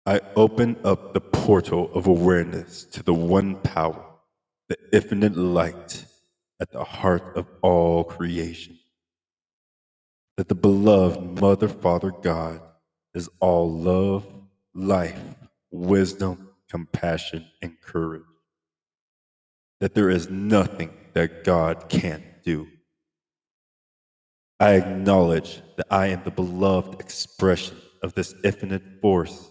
I open up the portal of awareness to the one power, the infinite light at the heart of all creation. That the beloved Mother, Father, God is all love, life, wisdom, compassion, and courage. That there is nothing that God can't do. I acknowledge that I am the beloved expression of this infinite force,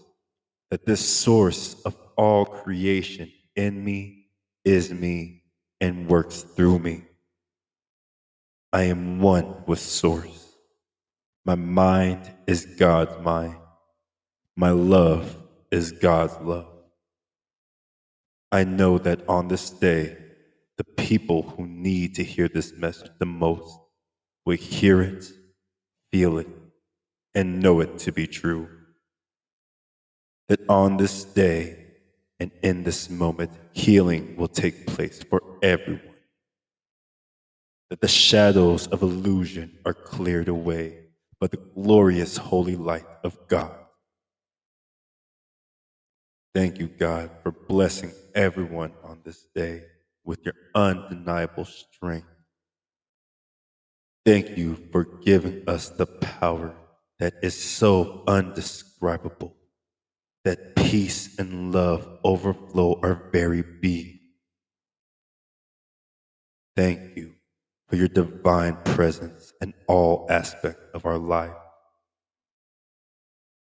that this source of all creation in me, is me, and works through me. I am one with Source. My mind is God's mind. My love is God's love. I know that on this day, the people who need to hear this message the most will hear it, feel it, and know it to be true. That on this day and in this moment, healing will take place for everyone. That the shadows of illusion are cleared away by the glorious holy light of God. Thank you, God, for blessing everyone on this day with your undeniable strength. Thank you for giving us the power that is so undescribable, that peace and love overflow our very being. Thank you for your divine presence in all aspects of our life.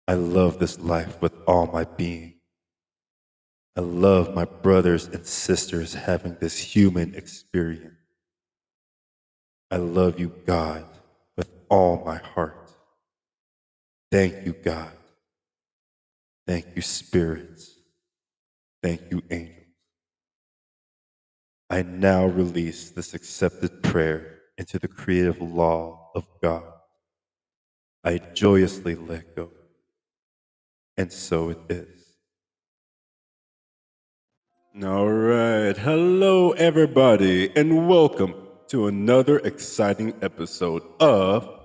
I love this life with all my being. I love my brothers and sisters having this human experience. I love you, God, with all my heart. Thank you, God. Thank you, spirits. Thank you, angels. I now release this accepted prayer into the creative law of God. I joyously let go. And so it is. All right. Hello, everybody, and welcome to another exciting episode of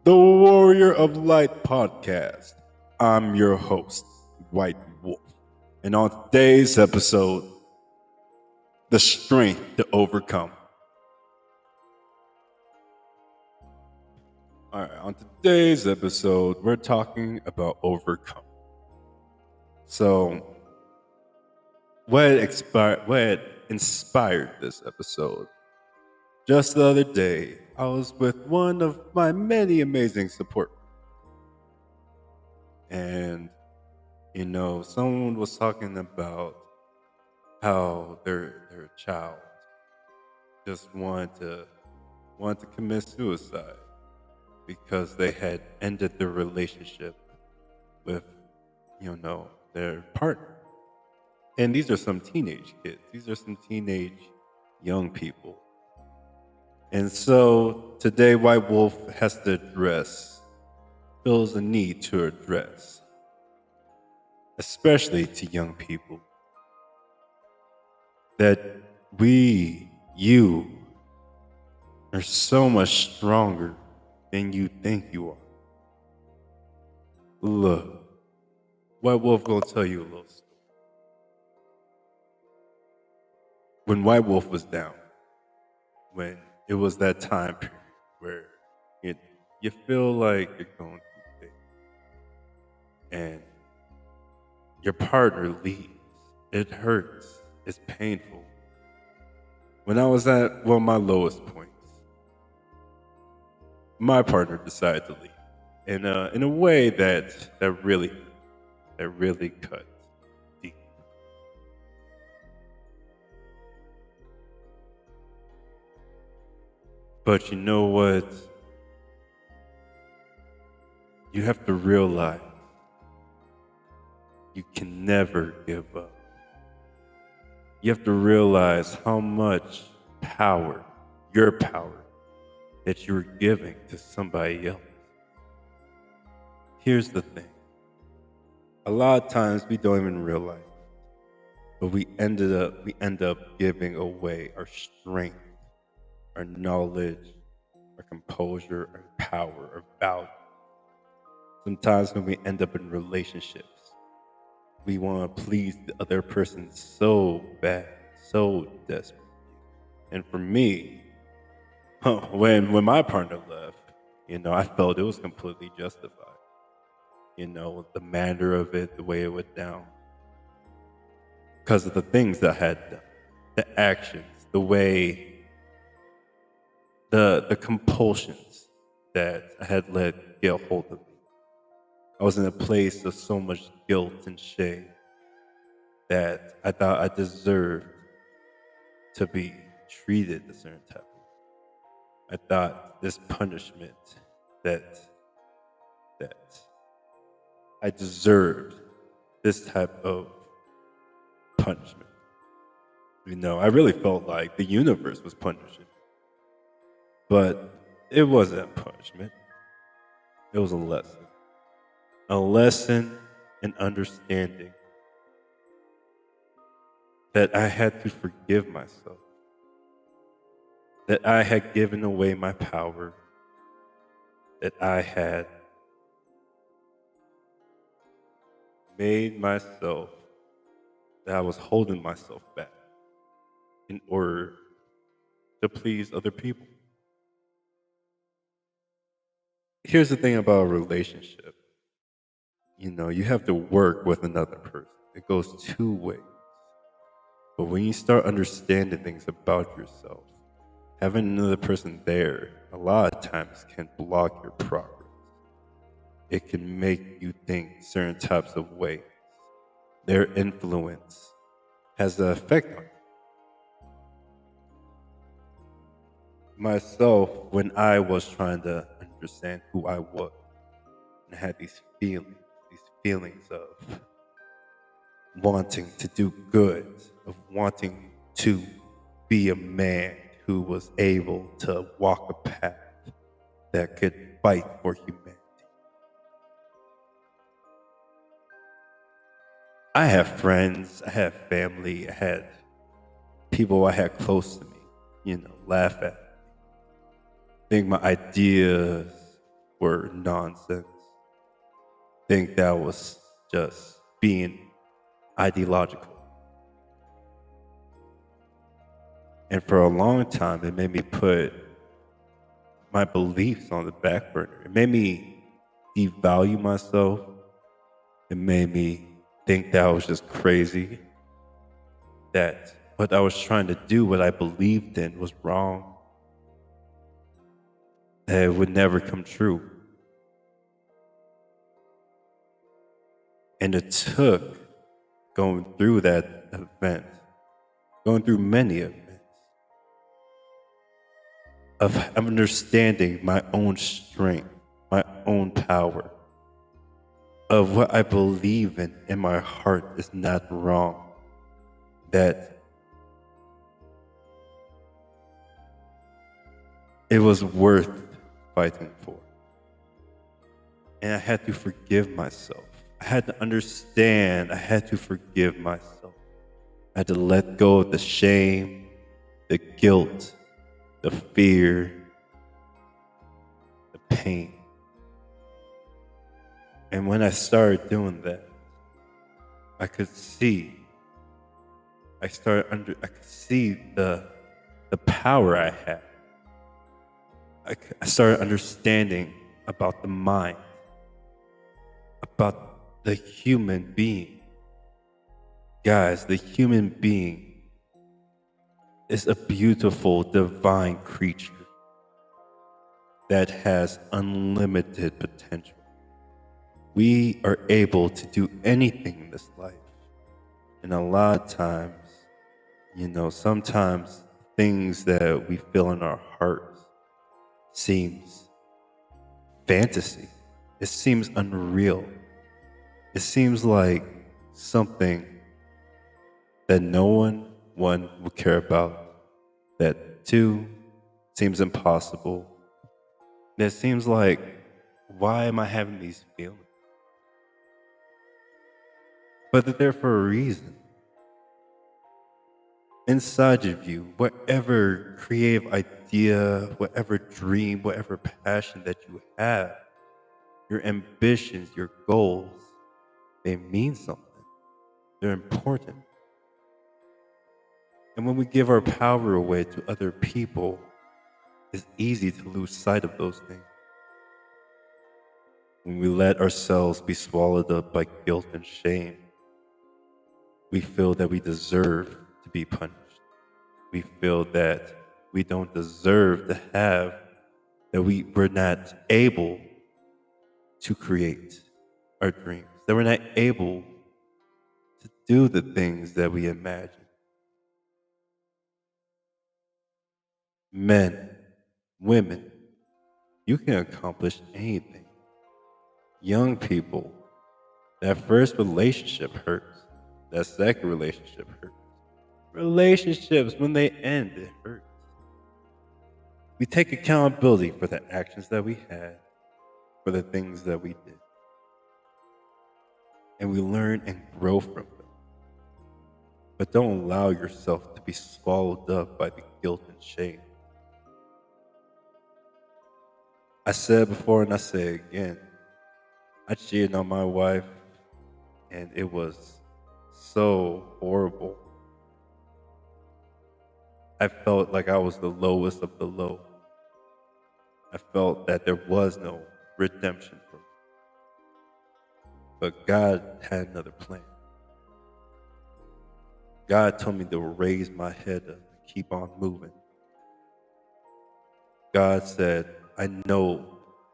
the Warrior of Light podcast. I'm your host, White Wolf. And on today's episode, the strength to overcome. All right, on today's episode, we're talking about overcome. So, what inspired this episode? Just the other day, I was with one of my many amazing support, and someone was talking about how their child just wanted to commit suicide because they had ended their relationship with their partner. And these are some teenage kids. These are some teenage young people. And so today White Wolf has to address, feels a need to address, especially to young people, that you are so much stronger than you think you are. Look, White Wolf gonna tell you a little story. When White Wolf was down, when it was that time period where it, you feel like you're going through things and your partner leaves. It hurts. It's painful. When I was at one of my lowest points, my partner decided to leave in a way that really cut deep. But you know what? You have to realize you can never give up. You have to realize how much power, your power, that you're giving to somebody else. Here's the thing. A lot of times we don't even realize, but we end up giving away our strength, our knowledge, our composure, our power, our value. Sometimes when we end up in relationships, We want to please the other person so bad, so desperate. And for me, when my partner left, I felt it was completely justified. The manner of it, the way it went down, because of the things that I had done, the actions, the way, the compulsions that I had let get a hold of me. I was in a place of so much guilt and shame that I thought I deserved to be treated a certain type of way. I thought this punishment that that I deserved this type of punishment. I really felt like the universe was punishing, but it wasn't punishment. It was a lesson in understanding that I had to forgive myself, that I had given away my power, that I had made myself, that I was holding myself back in order to please other people. Here's the thing about a relationship, you have to work with another person, it goes two ways. But when you start understanding things about yourself, having another person there a lot of times can block your progress. It can make you think certain types of ways. Their influence has an effect on you. Myself, when I was trying to understand who I was and had these feelings of wanting to do good, of wanting to be a man who was able to walk a path that could fight for humanity. I have friends, I have family, I had people I had close to me, laugh at me, think my ideas were nonsense, think that was just being ideological. And for a long time, it made me put my beliefs on the back burner. It made me devalue myself. It made me think that I was just crazy, that what I was trying to do, what I believed in, was wrong, that it would never come true. And it took going through that event, going through many events, of understanding my own strength, my own power, of what I believe in my heart is not wrong, that it was worth fighting for. And I had to forgive myself. I had to understand, I had to forgive myself. I had to let go of the shame, the guilt, the fear, the pain. And when I started doing that, I could see, I could see the power I had. I started understanding about the mind, about the human being. Guys, the human being is a beautiful, divine creature that has unlimited potential. We are able to do anything in this life. And a lot of times, sometimes things that we feel in our hearts seems fantasy. It seems unreal. It seems like something that one would care about, that two seems impossible. That seems like, why am I having these feelings? But they're there for a reason. Inside of you, whatever creative idea, whatever dream, whatever passion that you have, your ambitions, your goals, they mean something. They're important. And when we give our power away to other people, it's easy to lose sight of those things. When we let ourselves be swallowed up by guilt and shame, we feel that we deserve to be punished. We feel that we don't deserve to have, that we're not able to create our dreams, that we're not able to do the things that we imagine. Men, women, you can accomplish anything. Young people, that first relationship hurts. That second relationship hurts. Relationships, when they end, it hurts. We take accountability for the actions that we had, for the things that we did, and we learn and grow from them. But don't allow yourself to be swallowed up by the guilt and shame. I said before and I say again, I cheated on my wife and it was so horrible. I felt like I was the lowest of the low. I felt that there was no redemption for me. But God had another plan. God told me to raise my head up and keep on moving. God said, I know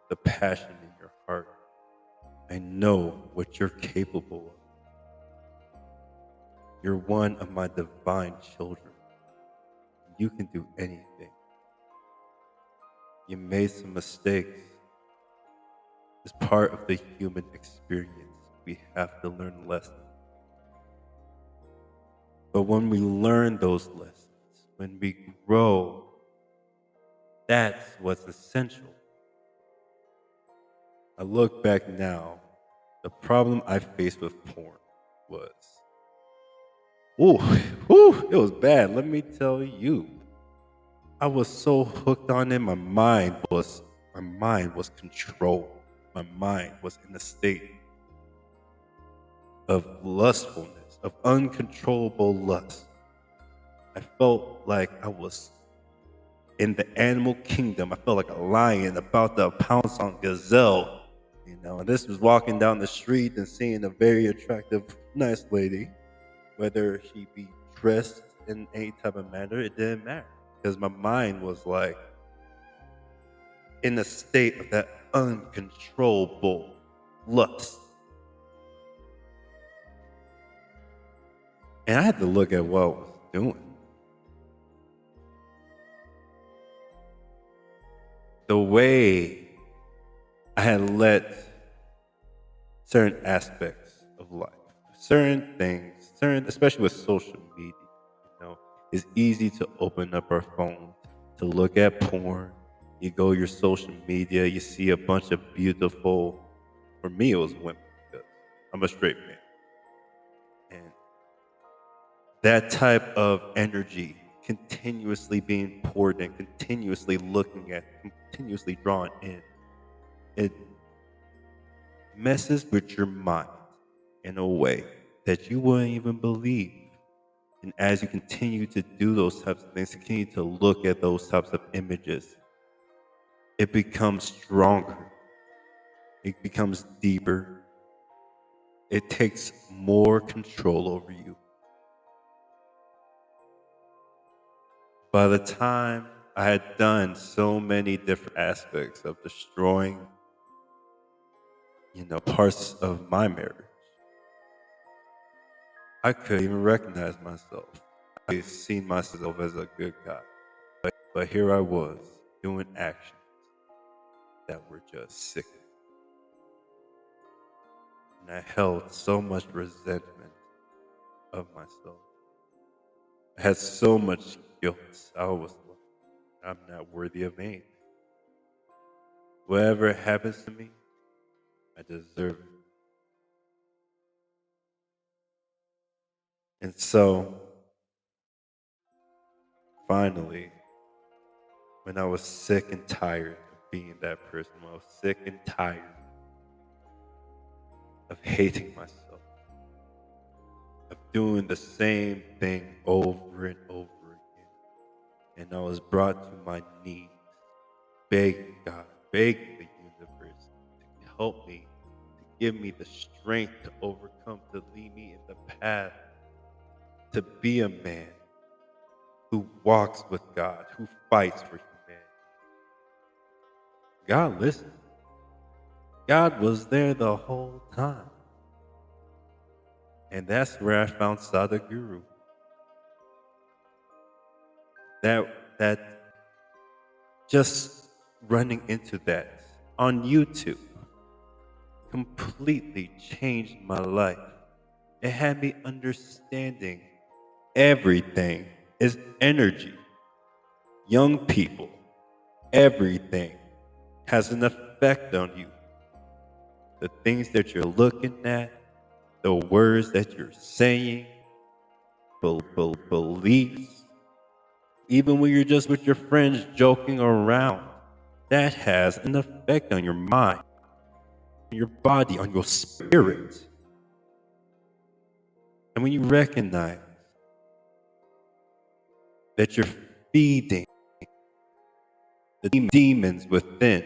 the passion in your heart. I know what you're capable of. You're one of my divine children. You can do anything. You made some mistakes. It's part of the human experience. We have to learn lessons. But when we learn those lessons, when we grow, that's what's essential. I look back now, the problem I faced with porn was, ooh, it was bad. Let me tell you. I was so hooked on it, my mind was controlled. My mind was in a state of lustfulness, of uncontrollable lust. I felt like I was in the animal kingdom. I felt like a lion about to pounce on gazelle. And this was walking down the street and seeing a very attractive, nice lady, whether she be dressed in any type of manner, it didn't matter. Because my mind was like in a state of that uncontrollable lust. And I had to look at what I was doing. The way I had let certain aspects of life, certain things, especially with social media, it's easy to open up our phone to look at porn. You go your social media, you see a bunch of beautiful, for me it was women because I'm a straight man. And that type of energy continuously being poured in, continuously looking at, continuously drawn in, it messes with your mind in a way that you wouldn't even believe. And as you continue to do those types of things, continue to look at those types of images, it becomes stronger. It becomes deeper. It takes more control over you. By the time I had done so many different aspects of destroying, parts of my marriage, I couldn't even recognize myself. I seen myself as a good guy. But here I was doing actions that were just sickening. And I held so much resentment of myself. I had so much guilt. I was like, I'm not worthy of anything. Whatever happens to me, I deserve it. And so, finally, when I was sick and tired of being that person, when I was sick and tired of hating myself, of doing the same thing over and over again. And I was brought to my knees, begging God, begging the universe to help me, to give me the strength to overcome, to lead me in the path, to be a man who walks with God, who fights for humanity. God listened. God was there the whole time. And that's where I found Sadhguru. That just running into that on YouTube completely changed my life. It had me understanding everything is energy. Young people, everything has an effect on you. The things that you're looking at, the words that you're saying, beliefs, even when you're just with your friends joking around, that has an effect on your mind, on your body, on your spirit. And when you recognize that you're feeding the demons within,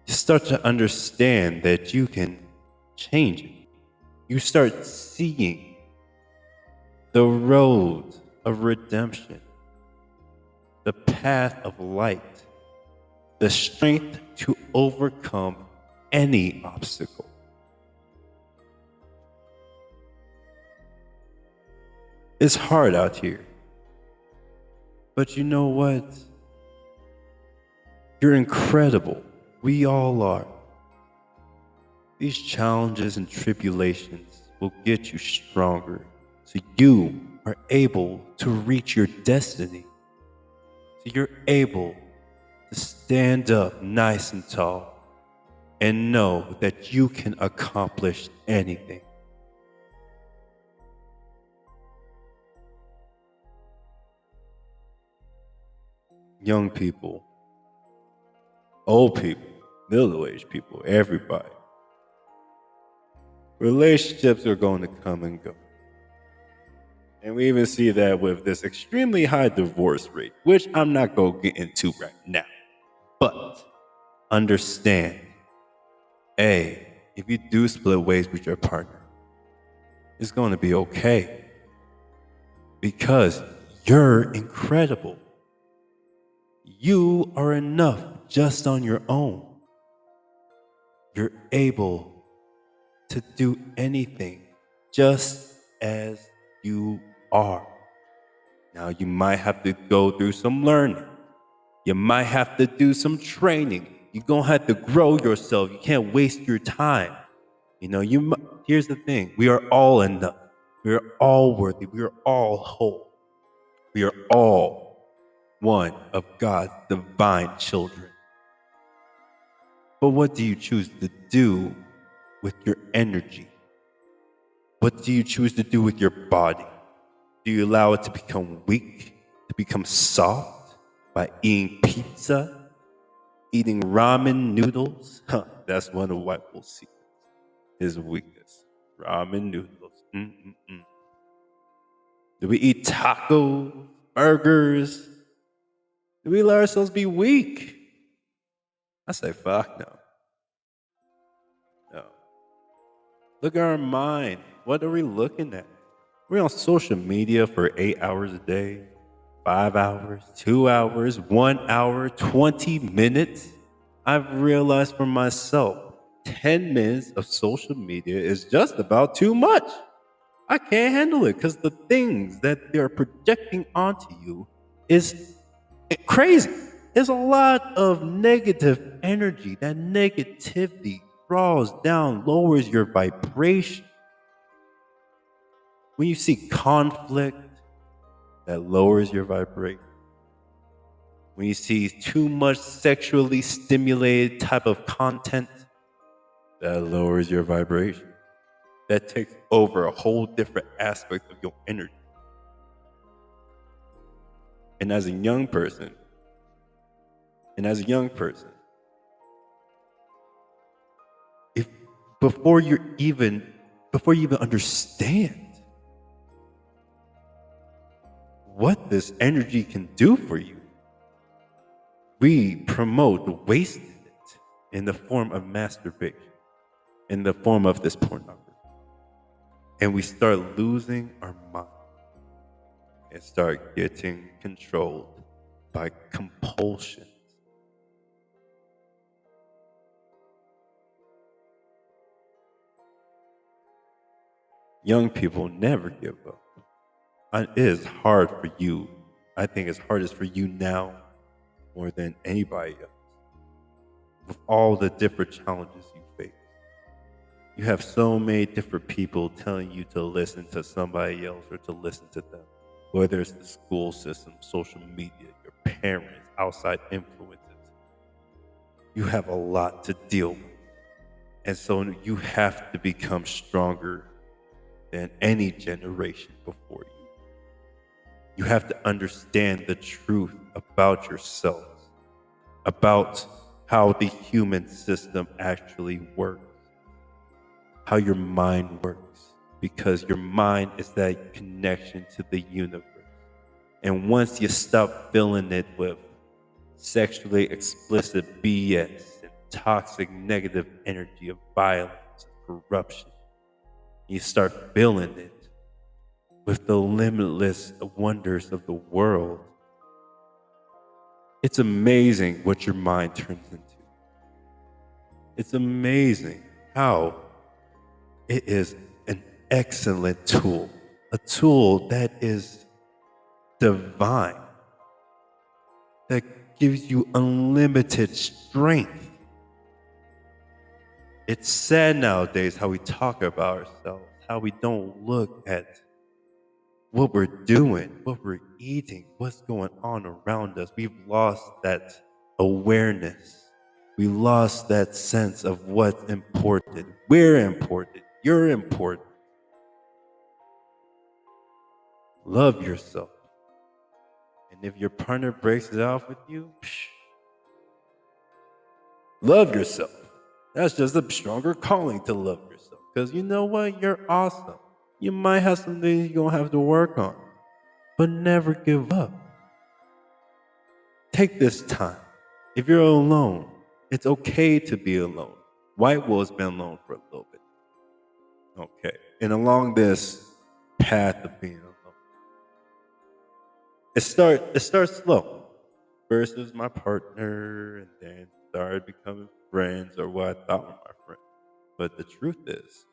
you start to understand that you can change it. You start seeing the road of redemption, the path of light, the strength to overcome any obstacle. It's hard out here. But you know what? You're incredible. We all are. These challenges and tribulations will get you stronger so you are able to reach your destiny. So you're able to stand up nice and tall and know that you can accomplish anything. Young people, old people, middle-aged people, everybody. Relationships are going to come and go. And we even see that with this extremely high divorce rate, which I'm not going to get into right now. But understand, A, if you do split ways with your partner, it's going to be okay. Because you're incredible. You are enough just on your own. You're able to do anything just as you are. Now, you might have to go through some learning. You might have to do some training. You're going to have to grow yourself. You can't waste your time. Here's the thing. We are all enough. We are all worthy. We are all whole. We are all one of God's divine children. But what do you choose to do with your energy? What do you choose to do with your body? Do you allow it to become weak, to become soft by eating pizza, eating ramen noodles? That's one of white people's secrets. His weakness. Ramen noodles. Mm-mm-mm. Do we eat tacos, burgers? Do we let ourselves be weak? I say, fuck no. No. Look at our mind. What are we looking at? We're on social media for 8 hours a day, 5 hours, 2 hours, 1 hour, 20 minutes. I've realized for myself, 10 minutes of social media is just about too much. I can't handle it because the things that they're projecting onto you is crazy. There's a lot of negative energy. That negativity draws down, lowers your vibration. When you see conflict, that lowers your vibration. When you see too much sexually stimulated type of content, that lowers your vibration. That takes over a whole different aspect of your energy. And as a young person, if before before you even understand what this energy can do for you. We promote wasting it in the form of masturbation, in the form of this pornography. And we start losing our mind and start getting controlled by compulsions. Young people never give up. It is hard for you. I think it's hardest for you now more than anybody else. With all the different challenges you face, you have so many different people telling you to listen to somebody else or to listen to them, whether it's the school system, social media, your parents, outside influences. You have a lot to deal with. And so you have to become stronger than any generation before you. You have to understand the truth about yourself, about how the human system actually works, how your mind works, because your mind is that connection to the universe. And once you stop filling it with sexually explicit BS and toxic negative energy of violence and corruption, you start filling it with the limitless wonders of the world. It's amazing what your mind turns into. It's amazing how it is an excellent tool, a tool that is divine, that gives you unlimited strength. It's sad nowadays how we talk about ourselves, how we don't look at what we're doing, what we're eating, what's going on around us. We've lost that awareness. We lost that sense of what's important. We're important. You're important. Love yourself. And if your partner breaks it off with you, love yourself. That's just a stronger calling to love yourself. Because you know what? You're awesome. You might have some things you're going to have to work on, but never give up. Take this time. If you're alone, it's okay to be alone. White Wolf's been alone for a little bit. Okay. And along this path of being alone, it starts slow. First it was my partner, and then started becoming friends or what I thought were my friends. But the truth is,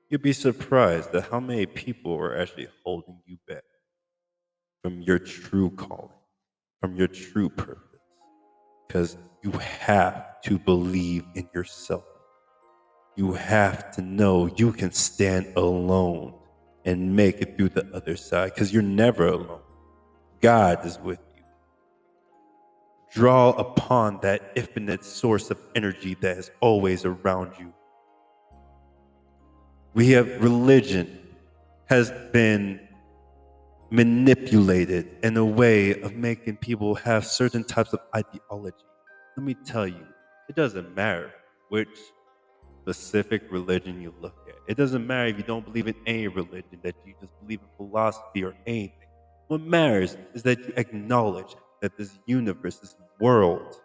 you'd be surprised at how many people are actually holding you back from your true calling, from your true purpose. Because you have to believe in yourself. You have to know you can stand alone and make it through the other side, because you're never alone. God is with you. Draw upon that infinite source of energy that is always around you. We have religion has been manipulated in a way of making people have certain types of ideology. Let me tell you, it doesn't matter which specific religion you look at. It doesn't matter if you don't believe in any religion, that you just believe in philosophy or anything. What matters is that you acknowledge that this universe, this world,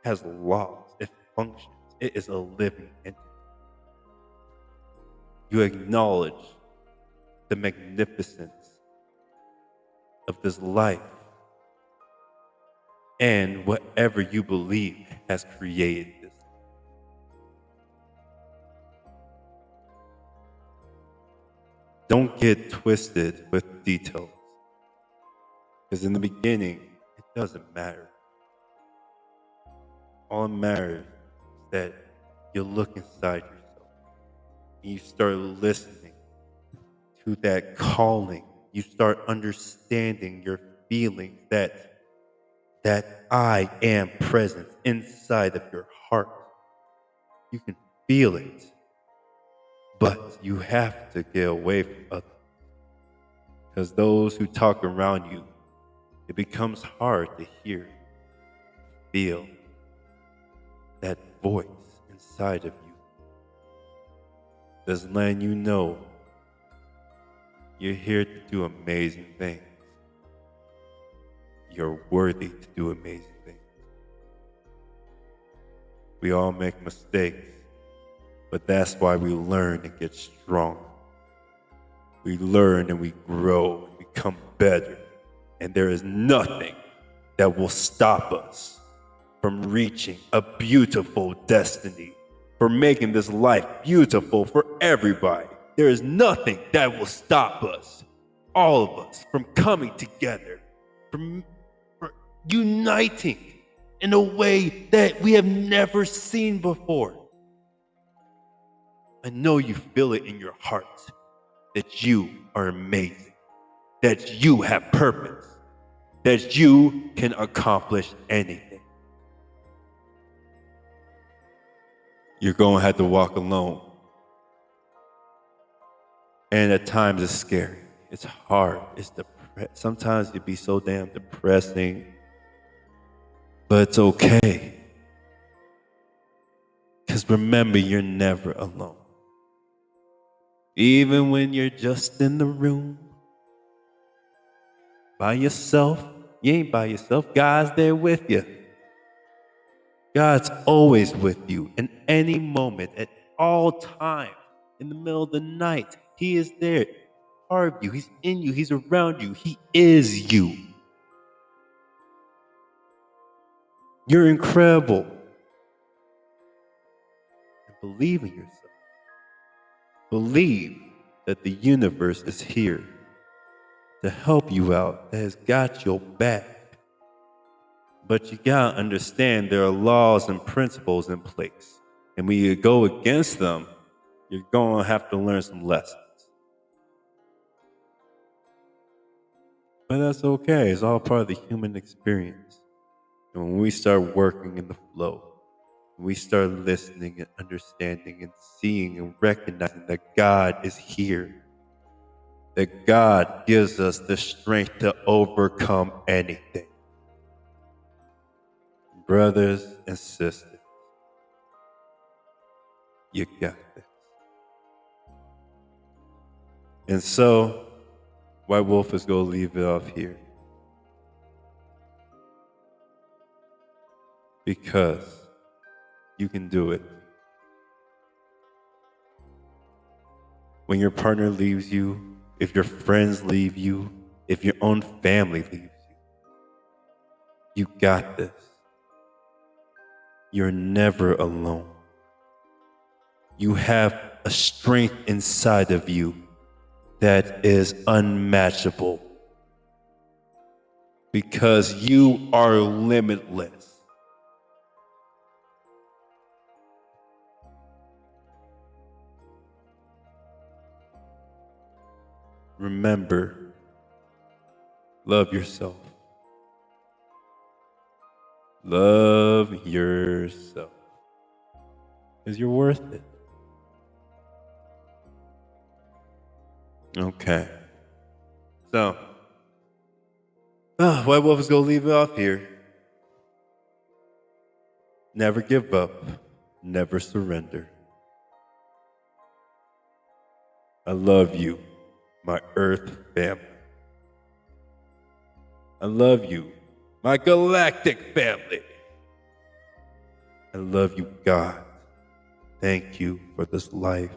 has laws, it functions, it is a living entity. You acknowledge the magnificence of this life and whatever you believe has created this. Don't get twisted with details, because in the beginning, it doesn't matter. All that matters is that you look inside yourself and you start listening to that calling. You start understanding your feelings, that I am present inside of your heart. You can feel it, but you have to get away from others, because those who talk around you, it becomes hard to hear, feel that voice inside of you. Just letting you know you're here to do amazing things. You're worthy to do amazing things. We all make mistakes, but that's why we learn and get strong. We learn and we grow and become better. And there is nothing that will stop us from reaching a beautiful destiny, for making this life beautiful for everybody. There is nothing that will stop us, all of us, from coming together, from uniting in a way that we have never seen before. I know you feel it in your heart that you are amazing, that you have purpose, that you can accomplish anything. You're going to have to walk alone. And at times it's scary. It's hard. It's sometimes it be so damn depressing. But it's okay. Because remember, you're never alone. Even when you're just in the room by yourself, you ain't by yourself. God's there with you. God's always with you in any moment, at all times, in the middle of the night. He is there, part of you. He's in you. He's around you. He is you. You're incredible. And believe in yourself. Believe that the universe is here to help you out, that has got your back. But you gotta understand there are laws and principles in place. And when you go against them, you're gonna have to learn some lessons. But that's okay. It's all part of the human experience. And when we start working in the flow, when we start listening and understanding and seeing and recognizing that God is here, that God gives us the strength to overcome anything. Brothers and sisters, you got this. And so, White Wolf is going to leave it off here. Because you can do it. When your partner leaves you, if your friends leave you, if your own family leaves you got this. You're never alone. You have a strength inside of you that is unmatchable because you are limitless. Remember, love yourself. Love yourself. Because you're worth it. Okay. So, White Wolf is going to leave it off here. Never give up. Never surrender. I love you, my Earth family. I love you, my galactic family. I love you, God. Thank you for this life,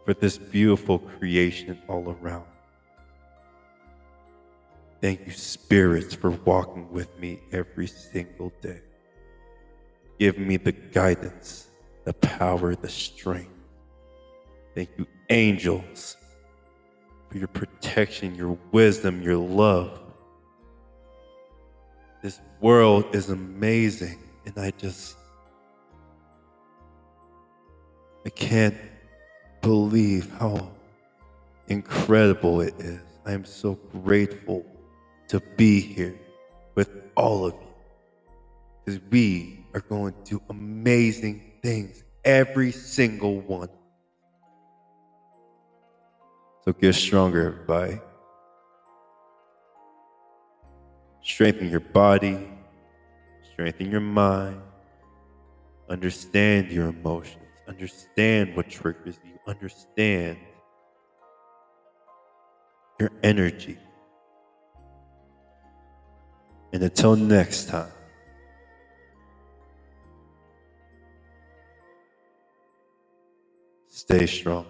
for this beautiful creation all around. Thank you, spirits, for walking with me every single day. Give me the guidance, the power, the strength. Thank you, angels, for your protection, your wisdom, your love. This world is amazing, and I can't believe how incredible it is. I am so grateful to be here with all of you, because we are going to do amazing things, every single one. So get stronger, everybody. Strengthen your body, strengthen your mind, understand your emotions, understand what triggers you, understand your energy. And until next time, stay strong.